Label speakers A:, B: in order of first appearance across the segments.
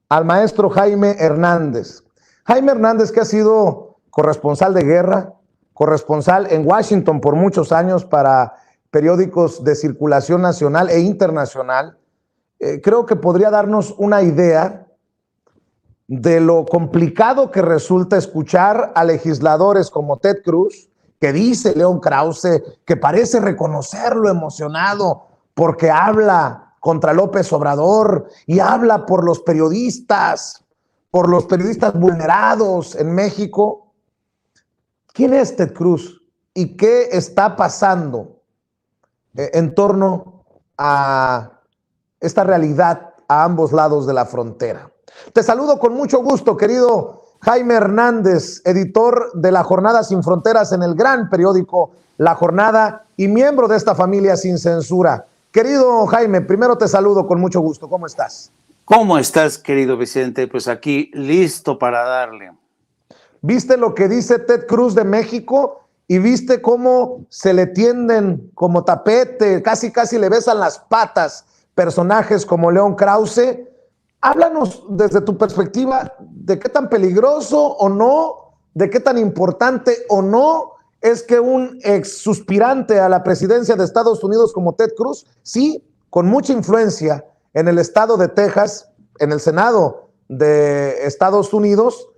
A: al maestro Jaime Hernández. Jaime Hernández, que ha sido corresponsal de guerra, corresponsal en Washington por muchos años para periódicos de circulación nacional e internacional, creo que podría darnos una idea de lo complicado que resulta escuchar a legisladores como Ted Cruz, que dice León Krause, que parece reconocerlo emocionado porque habla contra López Obrador y habla por los periodistas vulnerados en México. ¿Quién es Ted Cruz y qué está pasando en torno a esta realidad a ambos lados de la frontera? Te saludo con mucho gusto, querido Jaime Hernández, editor de La Jornada Sin Fronteras en el gran periódico La Jornada y miembro de esta familia Sin Censura. Querido Jaime, primero te saludo con mucho gusto. ¿Cómo estás?
B: ¿Cómo estás, querido Vicente? Pues aquí, listo para darle.
A: ¿Viste lo que dice Ted Cruz de México? Y viste cómo se le tienden como tapete, casi le besan las patas personajes como León Krause. Háblanos desde tu perspectiva de qué tan peligroso o no, de qué tan importante o no es que un ex suspirante a la presidencia de Estados Unidos como Ted Cruz, sí, con mucha influencia en el estado de Texas, en el Senado de Estados Unidos,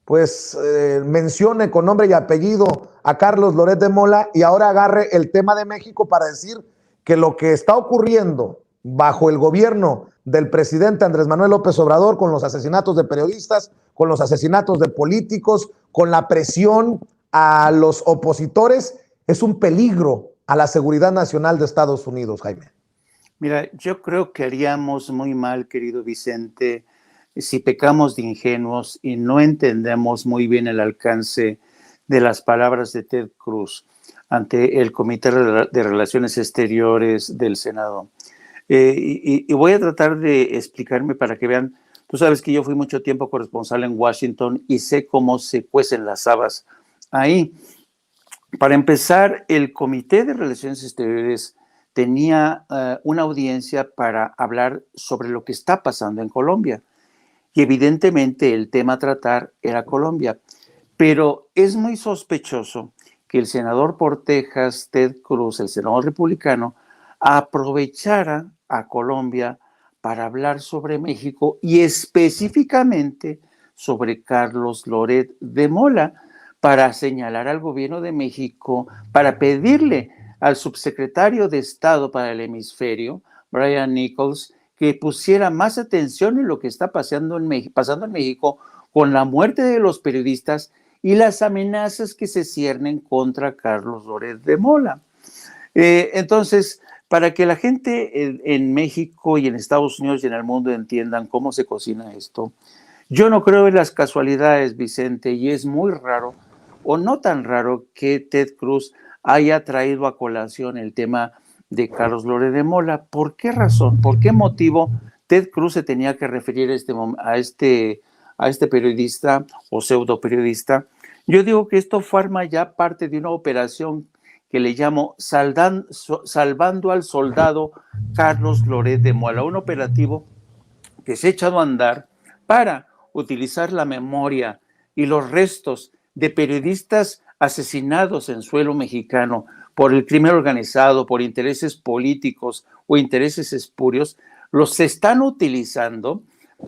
A: pues mencione con nombre y apellido a Carlos Loret de Mola y ahora agarre el tema de México para decir que lo que está ocurriendo bajo el gobierno del presidente Andrés Manuel López Obrador, con los asesinatos de periodistas, con los asesinatos de políticos, con la presión a los opositores, es un peligro a la seguridad nacional de Estados Unidos, Jaime.
B: Mira, yo creo que haríamos muy mal, querido Vicente, si pecamos de ingenuos y no entendemos muy bien el alcance de las palabras de Ted Cruz ante el Comité de Relaciones Exteriores del Senado. Y voy a tratar de explicarme para que vean. Tú sabes que yo fui mucho tiempo corresponsal en Washington y sé cómo se cuecen las habas ahí. Para empezar, el Comité de Relaciones Exteriores tenía una audiencia para hablar sobre lo que está pasando en Colombia. Y evidentemente el tema a tratar era Colombia. Pero es muy sospechoso que el senador por Texas, Ted Cruz, el senador republicano, aprovechara a Colombia para hablar sobre México y específicamente sobre Carlos Loret de Mola, para señalar al gobierno de México, para pedirle al subsecretario de Estado para el hemisferio, Brian Nichols, que pusiera más atención en lo que está pasando en México con la muerte de los periodistas y las amenazas que se ciernen contra Carlos Loret de Mola. Entonces, para que la gente en México y en Estados Unidos y en el mundo entiendan cómo se cocina esto, yo no creo en las casualidades, Vicente, y es muy raro, o no tan raro, que Ted Cruz haya traído a colación el tema de Carlos Loret de Mola. ¿Por qué razón? ¿Por qué motivo Ted Cruz se tenía que referir a este periodista o pseudo periodista? Yo digo que esto forma ya parte de una operación que le llamo Salvando al Soldado Carlos Loret de Mola, un operativo que se ha echado a andar para utilizar la memoria y los restos de periodistas asesinados en suelo mexicano por el crimen organizado, por intereses políticos o intereses espurios, los están utilizando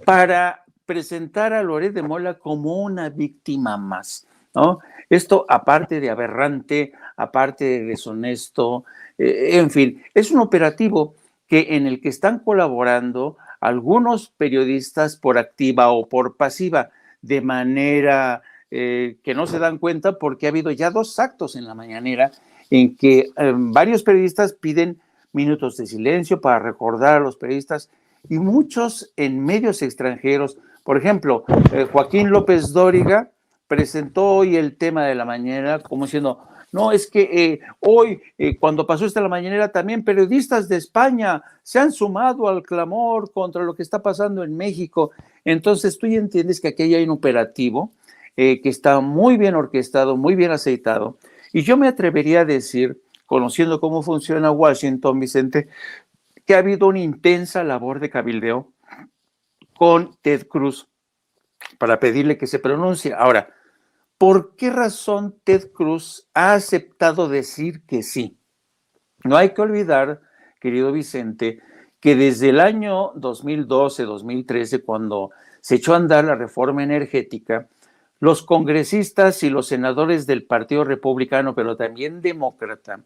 B: para presentar a Loret de Mola como una víctima más, ¿no? Esto, aparte de aberrante, aparte de deshonesto, en fin, es un operativo en el que están colaborando algunos periodistas por activa o por pasiva, de manera que no se dan cuenta, porque ha habido ya 2 actos en la mañanera en que varios periodistas piden minutos de silencio para recordar a los periodistas, y muchos en medios extranjeros. Por ejemplo, Joaquín López Dóriga presentó hoy el tema de la mañanera como diciendo: no, es que hoy, cuando pasó esta la mañanera, también periodistas de España se han sumado al clamor contra lo que está pasando en México. Entonces, tú ya entiendes que aquí hay un operativo que está muy bien orquestado, muy bien aceitado. Y yo me atrevería a decir, conociendo cómo funciona Washington, Vicente, que ha habido una intensa labor de cabildeo con Ted Cruz para pedirle que se pronuncie. Ahora, ¿por qué razón Ted Cruz ha aceptado decir que sí? No hay que olvidar, querido Vicente, que desde el año 2012-2013, cuando se echó a andar la reforma energética, los congresistas y los senadores del Partido Republicano, pero también demócrata,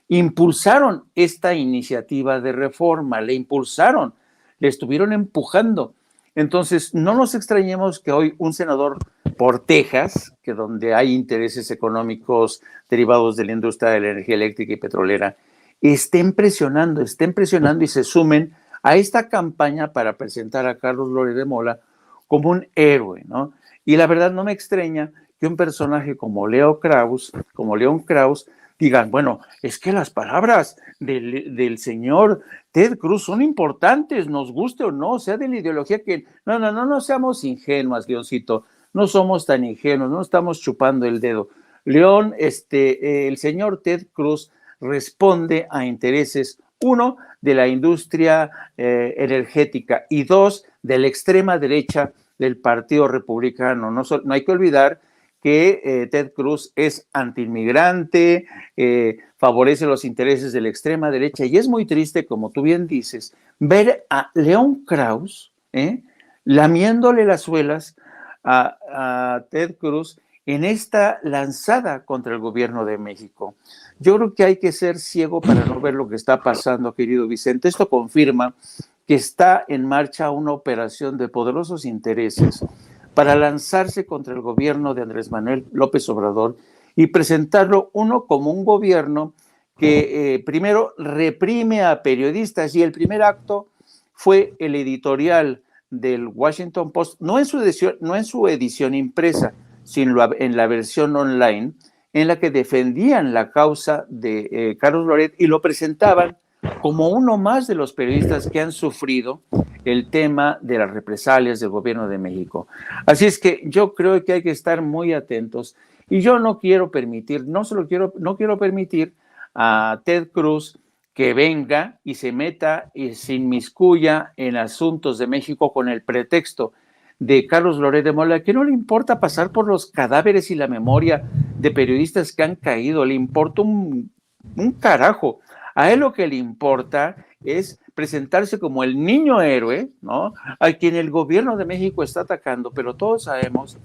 B: impulsaron esta iniciativa de reforma, le impulsaron, le estuvieron empujando. Entonces, no nos extrañemos que hoy un senador por Texas, que donde hay intereses económicos derivados de la industria de la energía eléctrica y petrolera, estén presionando y se sumen a esta campaña para presentar a Carlos Loret de Mola como un héroe, ¿no? Y la verdad no me extraña que un personaje como Leon Krause, digan, bueno, es que las palabras del señor Ted Cruz son importantes, nos guste o no, sea de la ideología que... No seamos ingenuas, Leoncito, no somos tan ingenuos, no estamos chupando el dedo. León, el señor Ted Cruz responde a intereses, uno, de la industria energética y dos, de la extrema derecha del Partido Republicano. No hay que olvidar que Ted Cruz es antiinmigrante, favorece los intereses de la extrema derecha y es muy triste, como tú bien dices, ver a Leon Krause lamiéndole las suelas a Ted Cruz en esta lanzada contra el gobierno de México. Yo creo que hay que ser ciego para no ver lo que está pasando, querido Vicente. Esto confirma que está en marcha una operación de poderosos intereses para lanzarse contra el gobierno de Andrés Manuel López Obrador y presentarlo uno como un gobierno que primero reprime a periodistas, y el primer acto fue el editorial del Washington Post, no en su edición impresa, sino en la versión online, en la que defendían la causa de Carlos Loret y lo presentaban como uno más de los periodistas que han sufrido el tema de las represalias del gobierno de México. Así es que yo creo que hay que estar muy atentos y yo no quiero permitir, no quiero permitir a Ted Cruz que venga y se meta y se inmiscuya en asuntos de México con el pretexto de Carlos Loret de Mola, que no le importa pasar por los cadáveres y la memoria de periodistas que han caído, le importa un carajo. A él lo que le importa es presentarse como el niño héroe, ¿no? A quien el gobierno de México está atacando, pero todos sabemos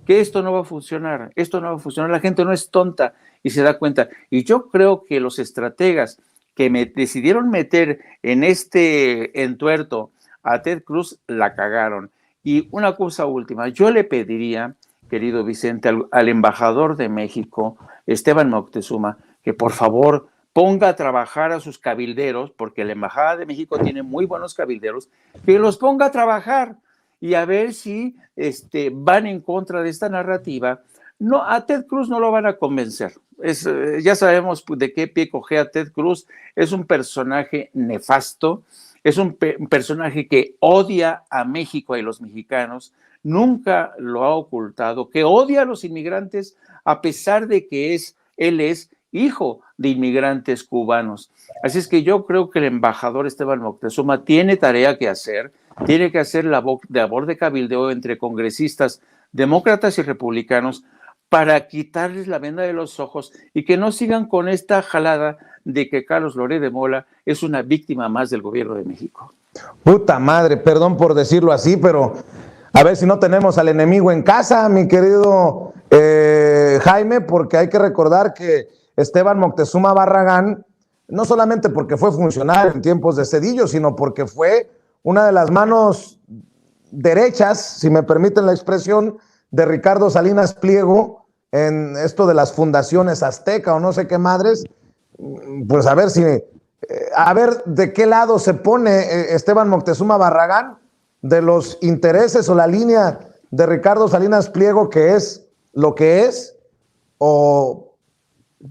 B: que esto no va a funcionar, la gente no es tonta y se da cuenta. Y yo creo que los estrategas que decidieron meter en este entuerto a Ted Cruz la cagaron. Y una cosa última, yo le pediría, querido Vicente, al embajador de México, Esteban Moctezuma, que por favor ponga a trabajar a sus cabilderos, porque la Embajada de México tiene muy buenos cabilderos, que los ponga a trabajar y a ver si van en contra de esta narrativa. No, a Ted Cruz no lo van a convencer. Ya sabemos de qué pie cojea Ted Cruz. Es un personaje nefasto, es un personaje que odia a México y a los mexicanos, nunca lo ha ocultado, que odia a los inmigrantes a pesar de que él es hijo de inmigrantes cubanos. Así es que yo creo que el embajador Esteban Moctezuma tiene tarea que hacer, tiene que hacer labor de cabildeo entre congresistas demócratas y republicanos para quitarles la venda de los ojos y que no sigan con esta jalada de que Carlos Loret de Mola es una víctima más del gobierno de México.
A: Puta madre, perdón por decirlo así, pero a ver si no tenemos al enemigo en casa, mi querido Jaime, porque hay que recordar que Esteban Moctezuma Barragán, no solamente porque fue funcionario en tiempos de Zedillo, sino porque fue una de las manos derechas, si me permiten la expresión, de Ricardo Salinas Pliego en esto de las fundaciones azteca o no sé qué madres. Pues a ver de qué lado se pone Esteban Moctezuma Barragán, de los intereses o la línea de Ricardo Salinas Pliego, que es lo que es, o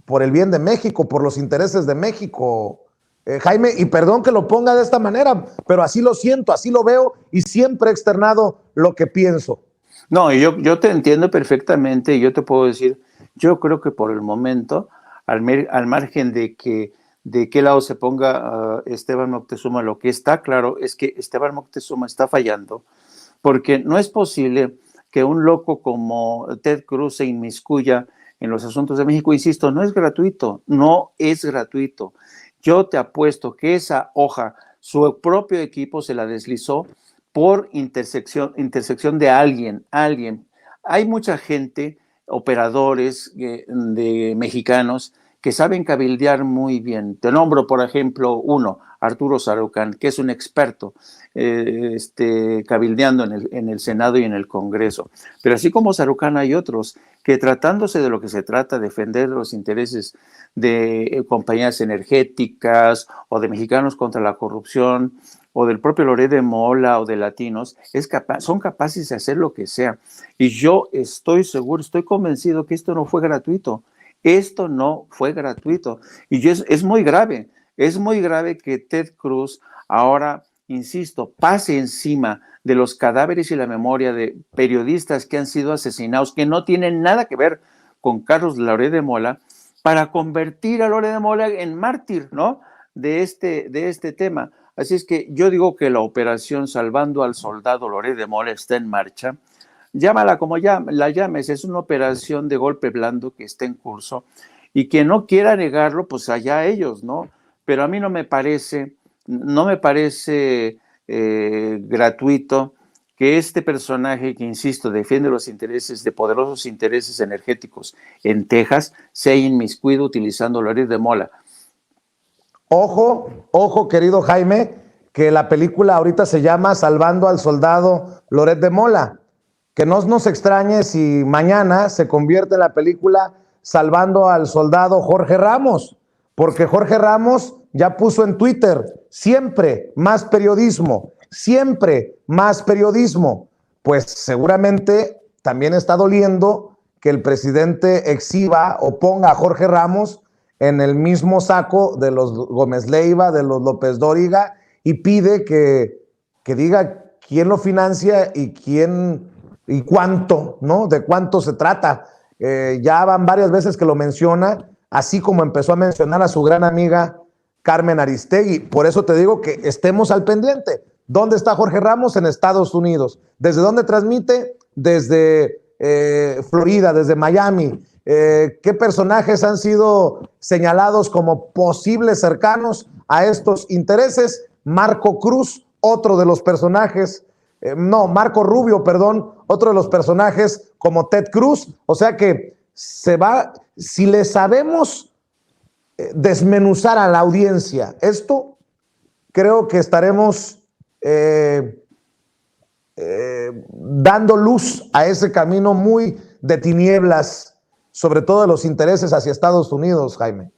A: por el bien de México, por los intereses de México, Jaime, y perdón que lo ponga de esta manera, pero así lo siento, así lo veo y siempre he externado lo que pienso.
B: No, yo te entiendo perfectamente y yo te puedo decir, yo creo que por el momento, al margen de qué lado se ponga Esteban Moctezuma, lo que está claro es que Esteban Moctezuma está fallando porque no es posible que un loco como Ted Cruz se inmiscuya en los asuntos de México. Insisto, no es gratuito, no es gratuito. Yo te apuesto que esa hoja, su propio equipo se la deslizó por intersección de alguien. Hay mucha gente, operadores de mexicanos, que saben cabildear muy bien. Te nombro, por ejemplo, uno, Arturo Sarucán, que es un experto cabildeando en el Senado y en el Congreso. Pero así como Sarucán hay otros que, tratándose de lo que se trata, defender los intereses de compañías energéticas o de Mexicanos contra la Corrupción o del propio Loret de Mola o de Latinos, son capaces de hacer lo que sea. Y yo estoy seguro, estoy convencido que esto no fue gratuito. Esto no fue gratuito. Y es muy grave que Ted Cruz ahora, insisto, pase encima de los cadáveres y la memoria de periodistas que han sido asesinados, que no tienen nada que ver con Carlos Loret de Mola, para convertir a Loret de Mola en mártir, ¿no? De este tema. Así es que yo digo que la operación Salvando al Soldado Loret de Mola está en marcha. Llámala como la llames, es una operación de golpe blando que está en curso, y quien no quiera negarlo, pues allá ellos, ¿no? Pero a mí no me parece gratuito que este personaje que, insisto, defiende los intereses de poderosos intereses energéticos en Texas, sea inmiscuido utilizando Loret de Mola.
A: Ojo, querido Jaime, que la película ahorita se llama Salvando al Soldado Loret de Mola. Que no nos extrañe si mañana se convierte en la película Salvando al Soldado Jorge Ramos, porque Jorge Ramos ya puso en Twitter: siempre más periodismo, siempre más periodismo. Pues seguramente también está doliendo que el presidente exhiba o ponga a Jorge Ramos en el mismo saco de los Gómez Leiva, de los López Dóriga, y pide que diga quién lo financia y quién y cuánto, ¿no? De cuánto se trata. Ya van varias veces que lo menciona, así como empezó a mencionar a su gran amiga Carmen Aristegui. Por eso te digo que estemos al pendiente. ¿Dónde está Jorge Ramos? En Estados Unidos. ¿Desde dónde transmite? Desde Florida, desde Miami. ¿Qué personajes han sido señalados como posibles cercanos a estos intereses? Marco Cruz, otro de los personajes, Marco Rubio, perdón, otro de los personajes como Ted Cruz. O sea que si le sabemos desmenuzar a la audiencia esto, creo que estaremos dando luz a ese camino muy de tinieblas, sobre todo de los intereses hacia Estados Unidos, Jaime.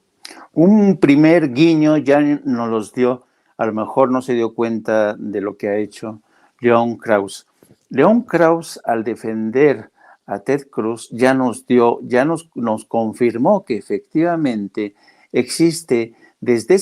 B: Un primer guiño ya nos los dio, a lo mejor no se dio cuenta de lo que ha hecho León Krause. León Krause, al defender a Ted Cruz, ya nos confirmó que efectivamente existe desde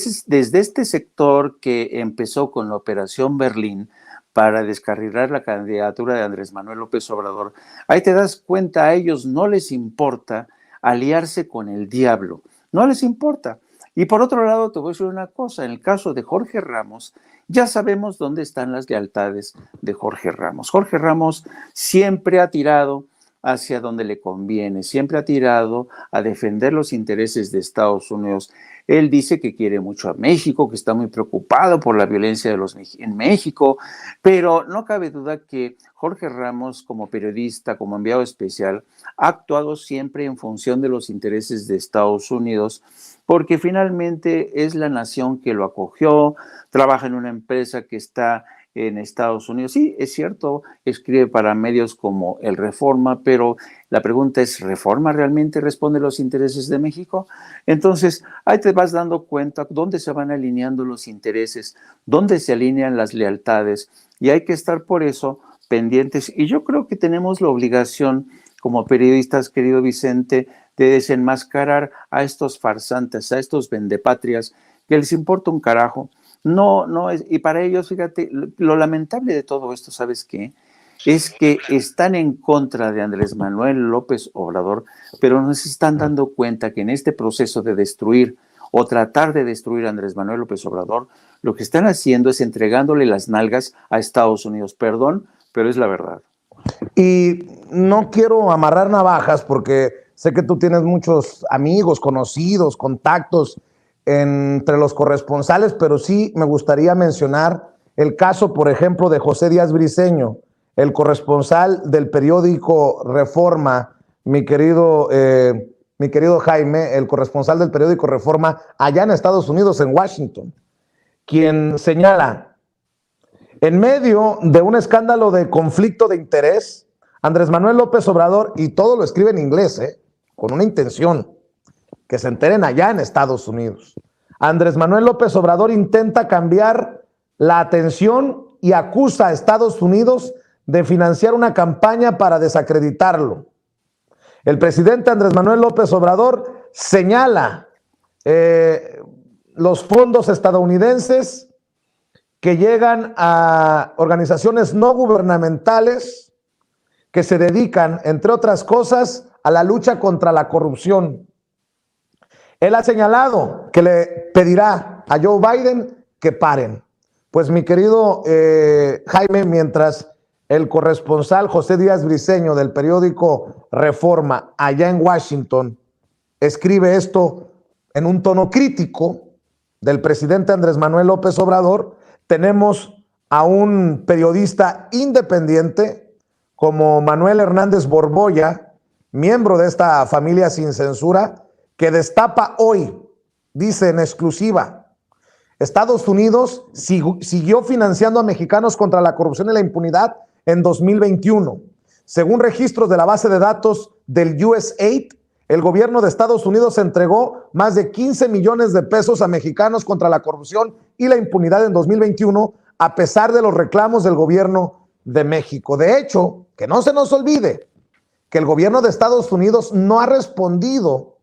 B: este sector que empezó con la Operación Berlín para descarrilar la candidatura de Andrés Manuel López Obrador. Ahí te das cuenta, a ellos no les importa aliarse con el diablo, no les importa. Y por otro lado, te voy a decir una cosa: en el caso de Jorge Ramos, ya sabemos dónde están las lealtades de Jorge Ramos. Jorge Ramos siempre ha tirado hacia donde le conviene, siempre ha tirado a defender los intereses de Estados Unidos. Él dice que quiere mucho a México, que está muy preocupado por la violencia en México, pero no cabe duda que Jorge Ramos, como periodista, como enviado especial, ha actuado siempre en función de los intereses de Estados Unidos, porque finalmente es la nación que lo acogió, trabaja en una empresa que está en Estados Unidos. Sí, es cierto, escribe para medios como El Reforma, pero la pregunta es: ¿Reforma realmente responde a los intereses de México? Entonces, ahí te vas dando cuenta dónde se van alineando los intereses, dónde se alinean las lealtades, y hay que estar por eso pendientes. Y yo creo que tenemos la obligación, como periodistas, querido Vicente, de desenmascarar a estos farsantes, a estos vendepatrias, que les importa un carajo. No es, y para ellos, fíjate, lo lamentable de todo esto, ¿sabes qué? Es que están en contra de Andrés Manuel López Obrador, pero no se están dando cuenta que en este proceso de destruir o tratar de destruir a Andrés Manuel López Obrador, lo que están haciendo es entregándole las nalgas a Estados Unidos. Perdón, pero es la verdad.
A: Y no quiero amarrar navajas porque sé que tú tienes muchos amigos, conocidos, contactos entre los corresponsales, pero sí me gustaría mencionar el caso, por ejemplo, de José Díaz Briceño, el corresponsal del periódico Reforma, mi querido Jaime, el corresponsal del periódico Reforma allá en Estados Unidos, en Washington, quien señala, en medio de un escándalo de conflicto de interés, Andrés Manuel López Obrador, y todo lo escribe en inglés, con una intención, que se enteren allá en Estados Unidos. Andrés Manuel López Obrador intenta cambiar la atención y acusa a Estados Unidos de financiar una campaña para desacreditarlo. El presidente Andrés Manuel López Obrador señala los fondos estadounidenses que llegan a organizaciones no gubernamentales que se dedican, entre otras cosas, a la lucha contra la corrupción. Él ha señalado que le pedirá a Joe Biden que paren. Pues mi querido Jaime, mientras el corresponsal José Díaz Briceño del periódico Reforma allá en Washington escribe esto en un tono crítico del presidente Andrés Manuel López Obrador, tenemos a un periodista independiente como Manuel Hernández Borbolla, miembro de esta familia sin censura, que destapa hoy, dice en exclusiva, Estados Unidos siguió financiando a mexicanos contra la corrupción y la impunidad en 2021. Según registros de la base de datos del USAID, el gobierno de Estados Unidos entregó más de 15 millones de pesos a mexicanos contra la corrupción y la impunidad en 2021, a pesar de los reclamos del gobierno de México. De hecho, que no se nos olvide que el gobierno de Estados Unidos no ha respondido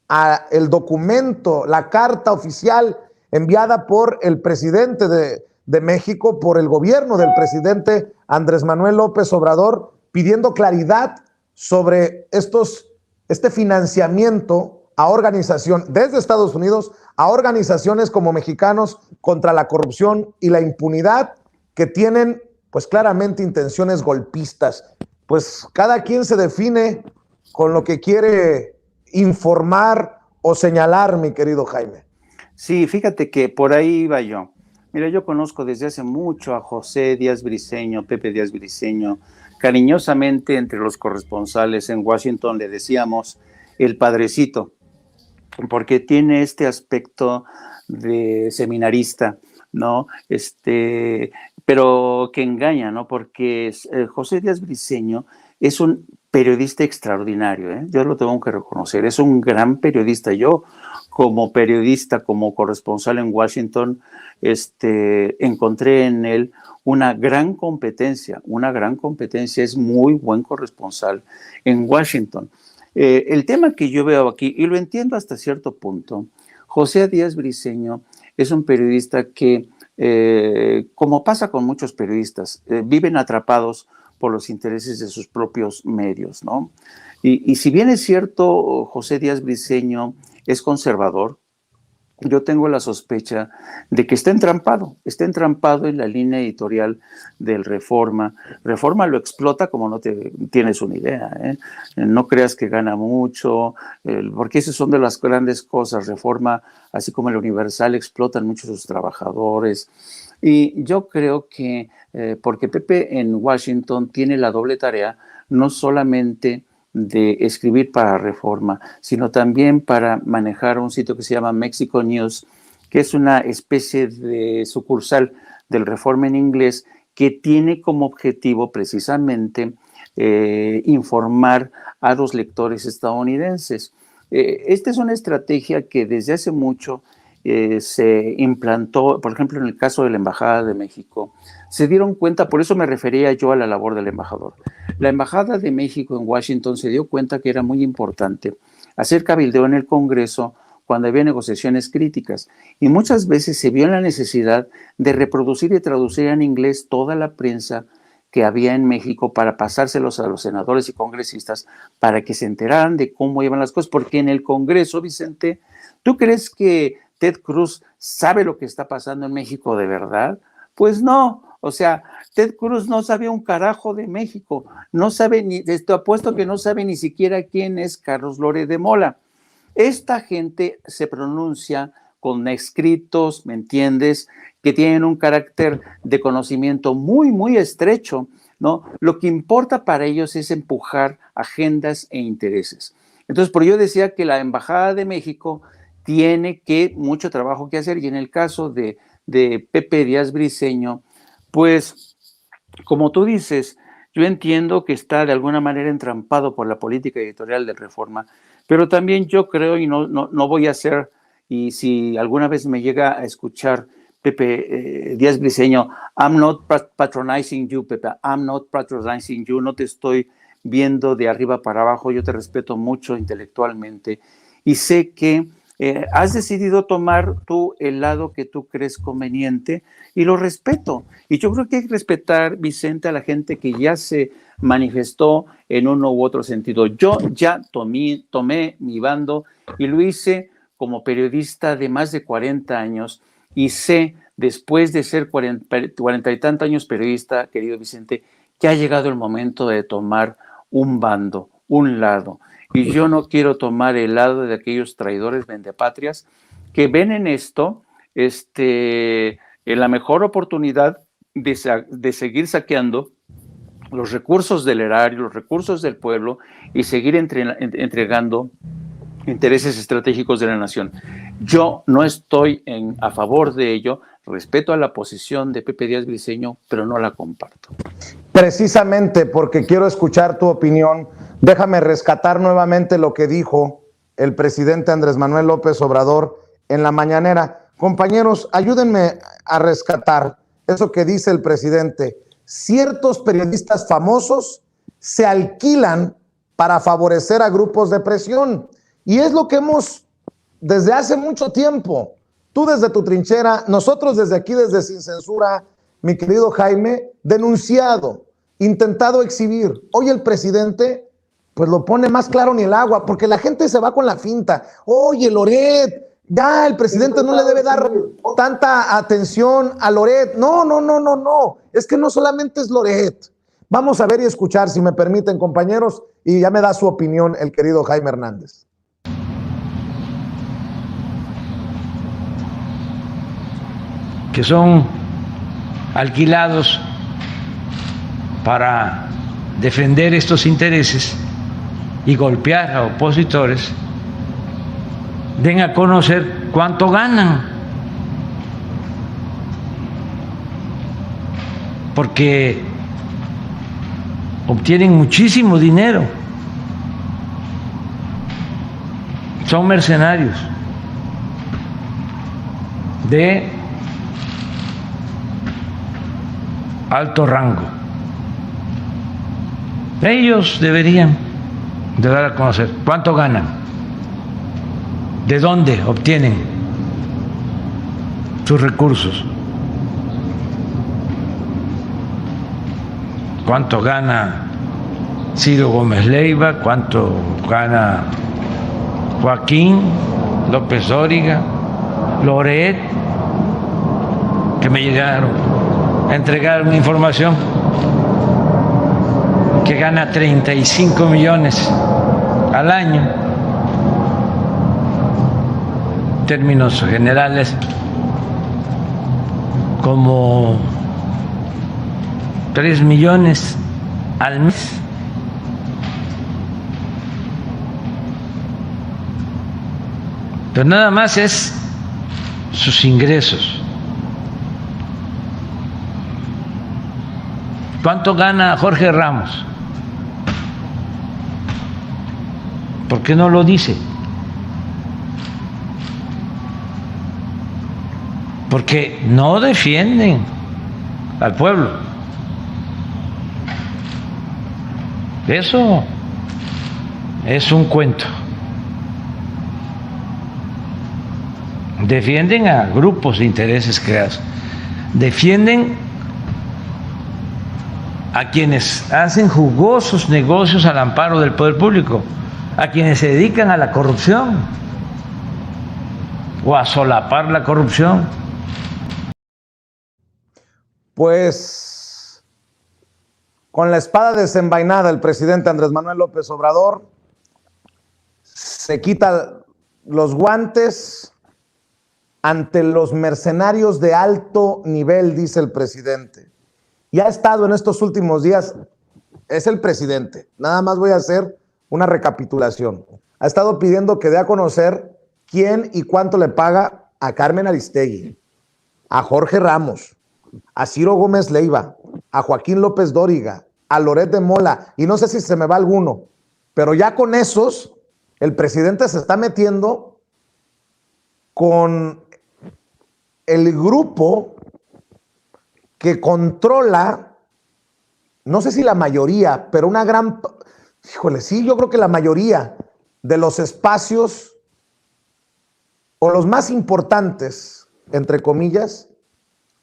A: a el documento, la carta oficial enviada por el presidente de México, por el gobierno del presidente Andrés Manuel López Obrador, pidiendo claridad sobre este financiamiento a organización desde Estados Unidos a organizaciones como Mexicanos contra la Corrupción y la Impunidad, que tienen pues claramente intenciones golpistas. Pues cada quien se define con lo que quiere informar o señalar, mi querido Jaime.
B: Sí, fíjate que por ahí iba yo. Mira, yo conozco desde hace mucho a José Díaz Briceño, Pepe Díaz Briceño. Cariñosamente entre los corresponsales en Washington le decíamos el padrecito, porque tiene este aspecto de seminarista, ¿no? Pero que engaña, ¿no? Porque José Díaz Briceño es un periodista extraordinario, ¿eh? Yo lo tengo que reconocer, es un gran periodista. Yo, como periodista, como corresponsal en Washington, encontré en él una gran competencia, es muy buen corresponsal en Washington. El tema que yo veo aquí, y lo entiendo hasta cierto punto, José Díaz Briceño es un periodista que, como pasa con muchos periodistas, viven atrapados por los intereses de sus propios medios, ¿no? Y si bien es cierto, José Díaz Briceño es conservador, yo tengo la sospecha de que está entrampado en la línea editorial del Reforma. Reforma lo explota como no tienes una idea, ¿eh? No creas que gana mucho, porque esas son de las grandes cosas. Reforma, así como el Universal, explotan mucho a sus trabajadores. Y yo creo que, porque Pepe en Washington tiene la doble tarea, no solamente de escribir para Reforma, sino también para manejar un sitio que se llama Mexico News, que es una especie de sucursal del Reforma en inglés, que tiene como objetivo precisamente informar a los lectores estadounidenses. Esta es una estrategia que desde hace mucho se implantó, por ejemplo, en el caso de la Embajada de México. Se dieron cuenta, por eso me refería yo a la labor del embajador. La Embajada de México en Washington se dio cuenta que era muy importante hacer cabildeo en el Congreso cuando había negociaciones críticas, y muchas veces se vio la necesidad de reproducir y traducir en inglés toda la prensa que había en México para pasárselos a los senadores y congresistas para que se enteraran de cómo iban las cosas, porque en el Congreso, Vicente, ¿tú crees que Ted Cruz sabe lo que está pasando en México de verdad? Pues no. O sea, Ted Cruz no sabe un carajo de México, no sabe ni, te apuesto que no sabe ni siquiera quién es Carlos Loret de Mola. Esta gente se pronuncia con escritos, ¿me entiendes?, que tienen un carácter de conocimiento muy, muy estrecho, ¿no? Lo que importa para ellos es empujar agendas e intereses. Entonces, por ello decía que la Embajada de México tiene mucho trabajo que hacer, y en el caso de Pepe Díaz Briceño, pues, como tú dices, yo entiendo que está de alguna manera entrampado por la política editorial de Reforma, pero también yo creo, y no voy a hacer, y si alguna vez me llega a escuchar Pepe Díaz Briceño, I'm not patronizing you, Pepe, I'm not patronizing you, no te estoy viendo de arriba para abajo, yo te respeto mucho intelectualmente, y sé que has decidido tomar tú el lado que tú crees conveniente, y lo respeto. Y yo creo que hay que respetar, Vicente, a la gente que ya se manifestó en uno u otro sentido. Yo ya tomé mi bando, y lo hice como periodista de más de 40 años, y sé, después de ser 40 y tantos años periodista, querido Vicente, que ha llegado el momento de tomar un bando, un lado. Y yo no quiero tomar el lado de aquellos traidores vendepatrias que ven en esto la mejor oportunidad de seguir saqueando los recursos del erario, los recursos del pueblo, y seguir entregando intereses estratégicos de la nación. Yo no estoy a favor de ello, respeto a la posición de Pepe Díaz Briceño, pero no la comparto.
A: Precisamente porque quiero escuchar tu opinión, déjame rescatar nuevamente lo que dijo el presidente Andrés Manuel López Obrador en la mañanera. Compañeros, ayúdenme a rescatar eso que dice el presidente. Ciertos periodistas famosos se alquilan para favorecer a grupos de presión. Y es lo que hemos desde hace mucho tiempo, tú desde tu trinchera, nosotros desde aquí, desde Sin Censura, mi querido Jaime, denunciado, intentado exhibir. Hoy el presidente pues lo pone más claro ni el agua, porque la gente se va con la finta. Oye, Loret, ya el presidente no le debe dar tanta atención a Loret. No, es que no solamente es Loret. Vamos a ver y escuchar, si me permiten, compañeros, y ya me da su opinión el querido Jaime Hernández.
C: Que son alquilados para defender estos intereses y golpear a opositores, den a conocer cuánto ganan, porque obtienen muchísimo dinero, son mercenarios de alto rango. Ellos deberían de dar a conocer cuánto ganan, de dónde obtienen sus recursos, cuánto gana Ciro Gómez Leiva, cuánto gana Joaquín López Dóriga, Loret, que me llegaron a entregar una información que gana 35 millones al año. En términos generales, como 3 millones al mes. Pero nada más es sus ingresos. ¿Cuánto gana Jorge Ramos? ¿Por qué no lo dice? Porque no defienden al pueblo. Eso es un cuento. Defienden a grupos de intereses creados. Defienden a quienes hacen jugosos negocios al amparo del poder público, a quienes se dedican a la corrupción o a solapar la corrupción.
A: Pues con la espada desenvainada, el presidente Andrés Manuel López Obrador se quita los guantes ante los mercenarios de alto nivel, dice el presidente. Y ha estado en estos últimos días, es el presidente, nada más voy a hacer una recapitulación. Ha estado pidiendo que dé a conocer quién y cuánto le paga a Carmen Aristegui, a Jorge Ramos, a Ciro Gómez Leiva, a Joaquín López Dóriga, a Loret de Mola, y no sé si se me va alguno, pero ya con esos, el presidente se está metiendo con el grupo que controla, no sé si la mayoría, pero una gran, híjole, sí, yo creo que la mayoría de los espacios o los más importantes, entre comillas,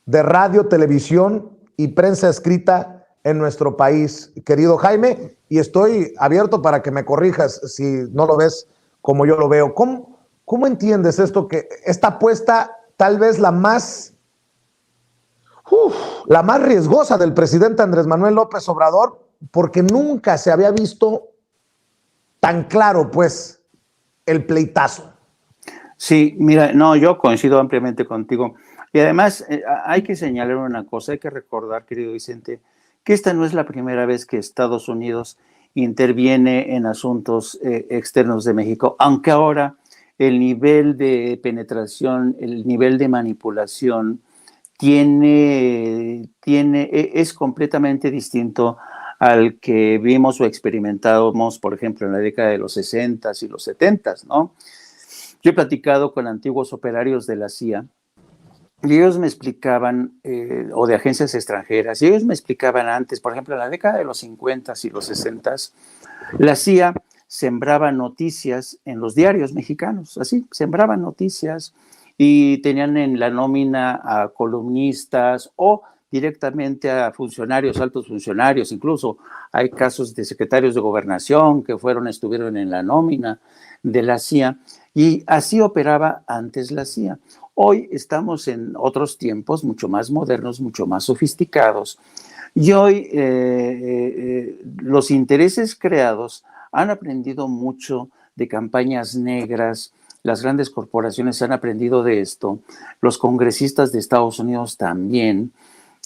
A: de radio, televisión y prensa escrita en nuestro país, querido Jaime, y estoy abierto para que me corrijas si no lo ves como yo lo veo. ¿Cómo entiendes esto, que esta apuesta tal vez la más riesgosa del presidente Andrés Manuel López Obrador, porque nunca se había visto tan claro, pues, el pleitazo?
B: Sí, mira, no, yo coincido ampliamente contigo. Y además hay que señalar una cosa, hay que recordar, querido Vicente, que esta no es la primera vez que Estados Unidos interviene en asuntos externos de México, aunque ahora el nivel de penetración, el nivel de manipulación es completamente distinto al que vimos o experimentamos, por ejemplo, en la década de los 60 y los 70, ¿no? Yo he platicado con antiguos operarios de la CIA y ellos me explicaban, o de agencias extranjeras, y ellos me explicaban antes, por ejemplo, en la década de los 50 y los 60, la CIA sembraba noticias en los diarios mexicanos, así, sembraban noticias y tenían en la nómina a columnistas o directamente a funcionarios, altos funcionarios, incluso hay casos de secretarios de gobernación que estuvieron en la nómina de la CIA, y así operaba antes la CIA. Hoy estamos en otros tiempos mucho más modernos, mucho más sofisticados, y hoy los intereses creados han aprendido mucho de campañas negras. Las grandes corporaciones han aprendido de esto, los congresistas de Estados Unidos también,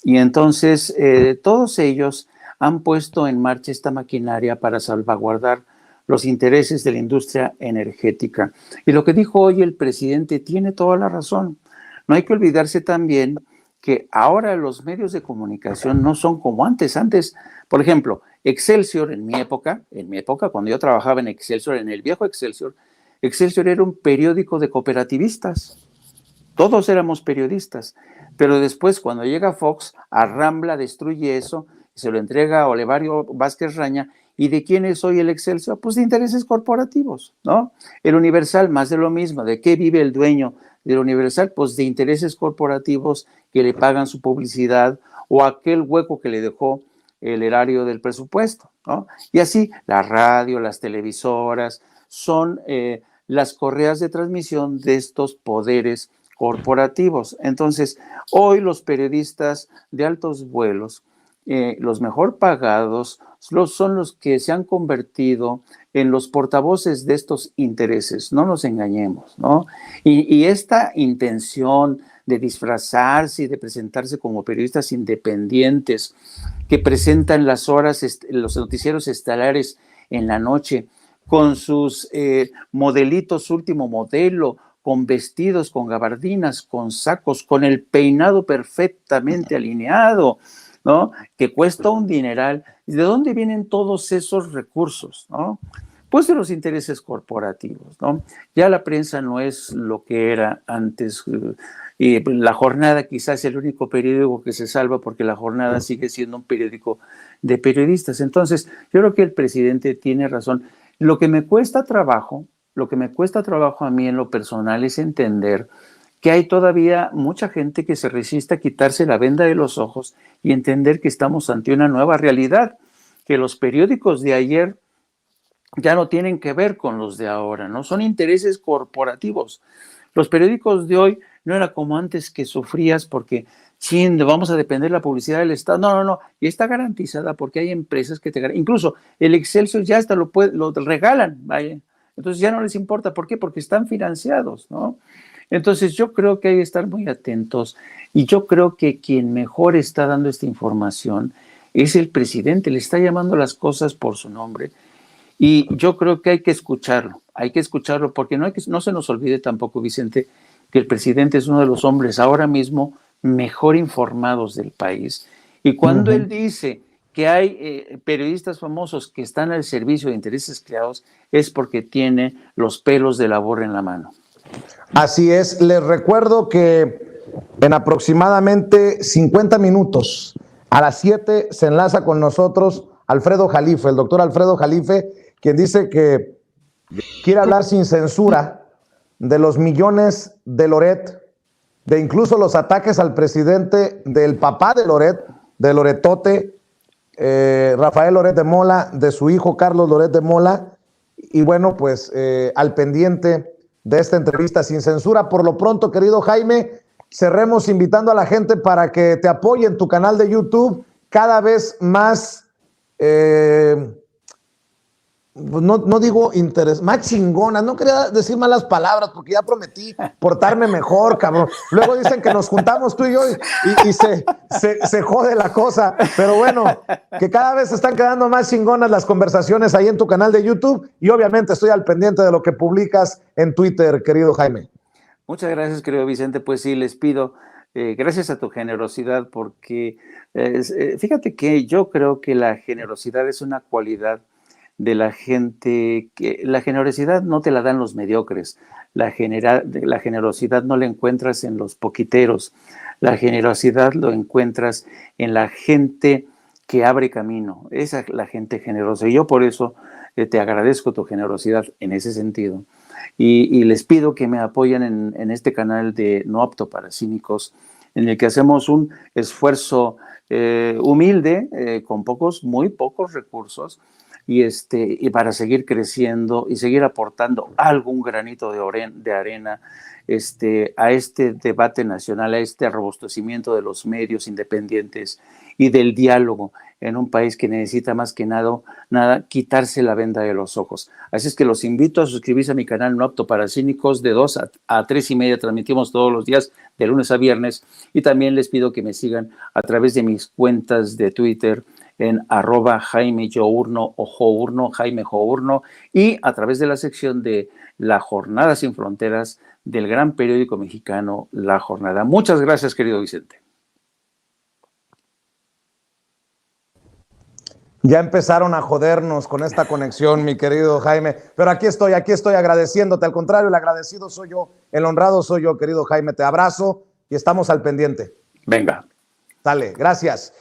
B: y entonces todos ellos han puesto en marcha esta maquinaria para salvaguardar los intereses de la industria energética. Y lo que dijo hoy el presidente tiene toda la razón. No hay que olvidarse también que ahora los medios de comunicación no son como antes. Antes, por ejemplo, Excelsior en mi época, cuando yo trabajaba en Excelsior, en el viejo Excelsior, Excelsior era un periódico de cooperativistas. Todos éramos periodistas. Pero después, cuando llega Fox, arrambla, destruye eso, se lo entrega a Olevario Vázquez Raña. ¿Y de quién es hoy el Excelsior? Pues de intereses corporativos, ¿no? El Universal, más de lo mismo. ¿De qué vive el dueño del Universal? Pues de intereses corporativos que le pagan su publicidad o aquel hueco que le dejó el erario del presupuesto, ¿no? Y así, la radio, las televisoras, son las correas de transmisión de estos poderes corporativos. Entonces, hoy los periodistas de altos vuelos, los mejor pagados, son los que se han convertido en los portavoces de estos intereses, no nos engañemos, ¿no? Y esta intención de disfrazarse y de presentarse como periodistas independientes que presentan las horas, los noticieros estelares en la noche con sus modelitos último modelo, con vestidos, con gabardinas, con sacos, con el peinado perfectamente alineado, ¿no? Que cuesta un dineral. ¿De dónde vienen todos esos recursos, no? Pues de los intereses corporativos, ¿no? Ya la prensa no es lo que era antes. La Jornada quizás es el único periódico que se salva porque La Jornada sigue siendo un periódico de periodistas. Entonces, yo creo que el presidente tiene razón. Lo que me cuesta trabajo a mí en lo personal es entender que hay todavía mucha gente que se resiste a quitarse la venda de los ojos y entender que estamos ante una nueva realidad, que los periódicos de ayer ya no tienen que ver con los de ahora, ¿no? Son intereses corporativos. Los periódicos de hoy no era como antes, que sufrías porque chin, vamos a depender de la publicidad del Estado. No, y está garantizada porque hay empresas que te garantizan. Incluso el Excelsior ya hasta lo regalan, vaya. Entonces ya no les importa. ¿Por qué? Porque están financiados, ¿no? Entonces yo creo que hay que estar muy atentos y yo creo que quien mejor está dando esta información es el presidente, le está llamando las cosas por su nombre y yo creo que hay que escucharlo porque no se nos olvide tampoco, Vicente, que el presidente es uno de los hombres ahora mismo mejor informados del país y cuando él dice que hay periodistas famosos que están al servicio de intereses creados es porque tiene los pelos de la burra en la mano.
A: Así es, les recuerdo que en aproximadamente 50 minutos, a las 7, se enlaza con nosotros Alfredo Jalife, el doctor Alfredo Jalife, quien dice que quiere hablar sin censura de los millones de Loret, de incluso los ataques al presidente del papá de Loret, de Loretote, Rafael Loret de Mola, de su hijo Carlos Loret de Mola, y bueno, pues al pendiente de esta entrevista sin censura. Por lo pronto, querido Jaime, cerremos invitando a la gente para que te apoye en tu canal de YouTube cada vez más, no digo interés, más chingona. No quería decir malas palabras porque ya prometí portarme mejor, cabrón. Luego dicen que nos juntamos tú y yo y se jode la cosa. Pero bueno, que cada vez están quedando más chingonas las conversaciones ahí en tu canal de YouTube y obviamente estoy al pendiente de lo que publicas en Twitter, querido Jaime.
B: Muchas gracias, querido Vicente. Pues sí, les pido, gracias a tu generosidad, porque fíjate que yo creo que la generosidad es una cualidad de la gente, que la generosidad no te la dan los mediocres, la generosidad no la encuentras en los poquiteros, la generosidad lo encuentras en la gente que abre camino, esa es la gente generosa. Y yo por eso te agradezco tu generosidad en ese sentido. Y les pido que me apoyen en este canal de No Apto para Cínicos, en el que hacemos un esfuerzo humilde, con muy pocos recursos, y para seguir creciendo y seguir aportando algún granito de arena a este debate nacional, a este robustecimiento de los medios independientes y del diálogo en un país que necesita más que nada quitarse la venda de los ojos. Así es que los invito a suscribirse a mi canal No Apto para Cínicos. De 2 a 3:30 transmitimos todos los días, de lunes a viernes, y también les pido que me sigan a través de mis cuentas de Twitter en @Jaime Journo o Journo, Jaime Journo, y a través de la sección de La Jornada Sin Fronteras del gran periódico mexicano La Jornada. Muchas gracias, querido Vicente.
A: Ya empezaron a jodernos con esta conexión, mi querido Jaime, pero aquí estoy agradeciéndote. Al contrario, el agradecido soy yo, el honrado soy yo, querido Jaime. Te abrazo y estamos al pendiente.
B: Venga.
A: Dale, gracias.